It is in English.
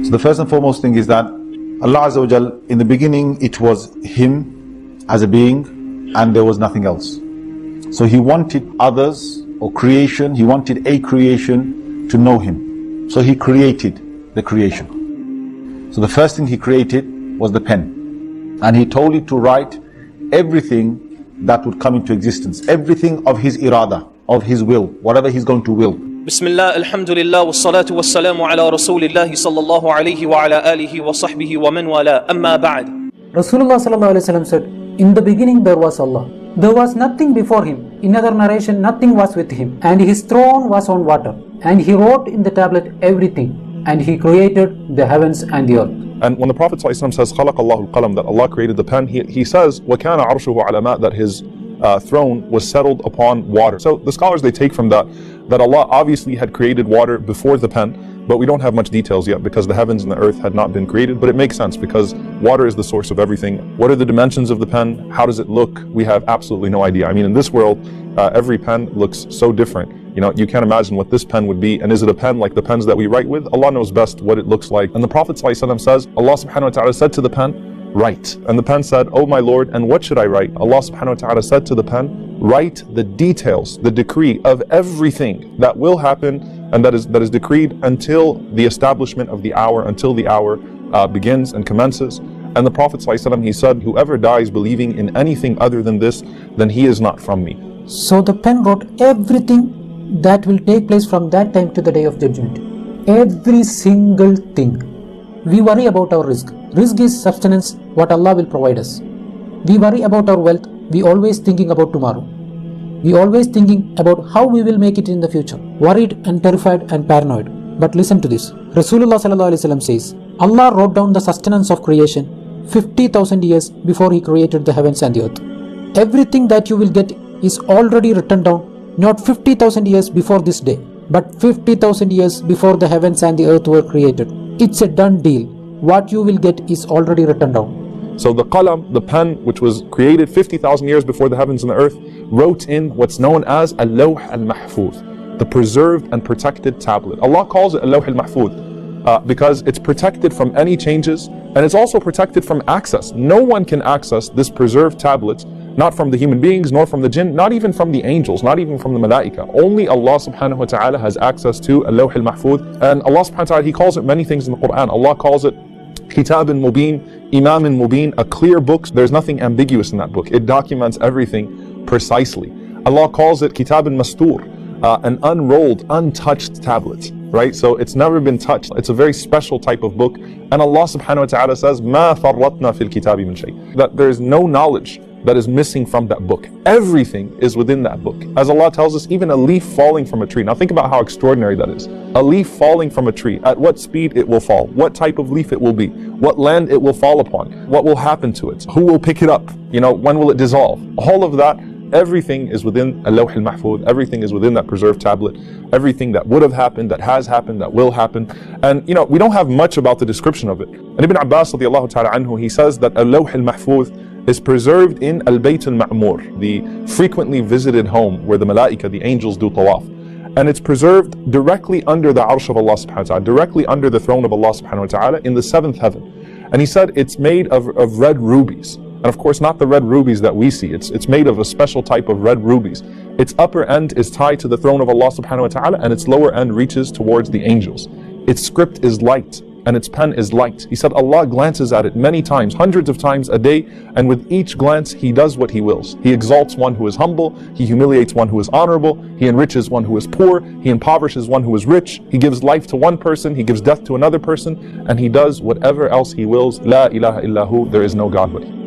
So the first and foremost thing is that Allah Azza wa Jal, in the beginning it was Him as a being and there was nothing else. So He wanted others or creation, He wanted a creation to know Him. So He created the creation. So the first thing He created was the pen. And He told it to write everything that would come into existence. Everything of His irada, of His will, whatever He's going to will. Bismillah, alhamdulillah, wassalatu wassalamu ala rasulillah sallallahu alayhi wa ala alihi wa sahbihi wa man wala, amma ba'd. Rasulullah sallallahu alayhi wa sallam said, in the beginning there was Allah. There was nothing before Him. In other narration, nothing was with Him. And His throne was on water. And He wrote in the tablet everything. And He created the heavens and the earth. And when the Prophet ﷺ says, خَلَقَ اللَّهُ الْقَلَمَ, that Allah created the pen, he says, وَكَانَ عَرْشُهُ عَلَى مَاءٍ, that His throne was settled upon water. So the scholars, they take from that Allah obviously had created water before the pen, but we don't have much details yet because the heavens and the earth had not been created. But it makes sense because water is the source of everything. What are the dimensions of the pen? How does it look? We have absolutely no idea. I mean, in this world, every pen looks so different. You know, you can't imagine what this pen would be. And is it a pen like the pens that we write with? Allah knows best what it looks like. And the Prophet ﷺ says, Allah subhanahu wa ta'ala said to the pen, write. And the pen said, oh my Lord, and what should I write? Allah subhanahu wa ta'ala said to the pen, write the details, the decree of everything that will happen and that is decreed until the establishment of the hour, until the hour begins and commences. And the Prophet ﷺ, he said, whoever dies believing in anything other than this, then he is not from me. So the pen wrote everything that will take place from that time to the day of judgment. Every single thing. We worry about our rizq. Rizq is sustenance, what Allah will provide us. We worry about our wealth. We always thinking about tomorrow. We always thinking about how we will make it in the future. Worried and terrified and paranoid. But listen to this. Rasulullah sallallahu alaihi wasallam says, Allah wrote down the sustenance of creation 50,000 years before He created the heavens and the earth. Everything that you will get is already written down, not 50,000 years before this day, but 50,000 years before the heavens and the earth were created. It's a done deal. What you will get is already written down. So the qalam, the pen, which was created 50,000 years before the heavens and the earth, wrote in what's known as al-lawh al-mahfuz, the preserved and protected tablet. Allah calls it al-lawh al-mahfuz because it's protected from any changes, and it's also protected from access. No one can access this preserved tablet, not from the human beings, nor from the jinn, not even from the angels, not even from the malaika. Only Allah subhanahu wa ta'ala has access to al-lawh al-mahfuz. And Allah subhanahu wa ta'ala, He calls it many things in the Quran. Allah calls it Kitabun Mubin, Imamun Mubin, a clear book. There's nothing ambiguous in that book. It documents everything precisely. Allah calls it Kitabun Mastur, an unrolled, untouched tablet, right? So it's never been touched. It's a very special type of book. And Allah subhanahu wa ta'ala says, Ma farratna fil kitabi min shay, that there is no knowledge that is missing from that book. Everything is within that book. As Allah tells us, even a leaf falling from a tree. Now think about how extraordinary that is. A leaf falling from a tree, at what speed it will fall, what type of leaf it will be, what land it will fall upon, what will happen to it, who will pick it up, you know, when will it dissolve. All of that, everything is within al-lawh al-mahfuz, everything is within that preserved tablet, everything that would have happened, that has happened, that will happen. And you know, we don't have much about the description of it. And Ibn Abbas radiallahu ta'ala anhu, he says that al-lawh al-mahfuz is preserved in al-bayt al-ma'mur, the frequently visited home where the malaika, the angels, do tawaf. And it's preserved directly under the arsh of Allah subhanahu wa ta'ala, directly under the throne of Allah subhanahu wa ta'ala in the seventh heaven. And he said it's made of red rubies. And of course not the red rubies that we see, it's made of a special type of red rubies. Its upper end is tied to the throne of Allah subhanahu wa ta'ala, and its lower end reaches towards the angels. Its script is light, and its pen is light. He said Allah glances at it many times, hundreds of times a day, and with each glance He does what He wills. He exalts one who is humble, He humiliates one who is honorable, He enriches one who is poor, He impoverishes one who is rich, He gives life to one person, He gives death to another person, and He does whatever else He wills. La ilaha illahu, there is no God but He.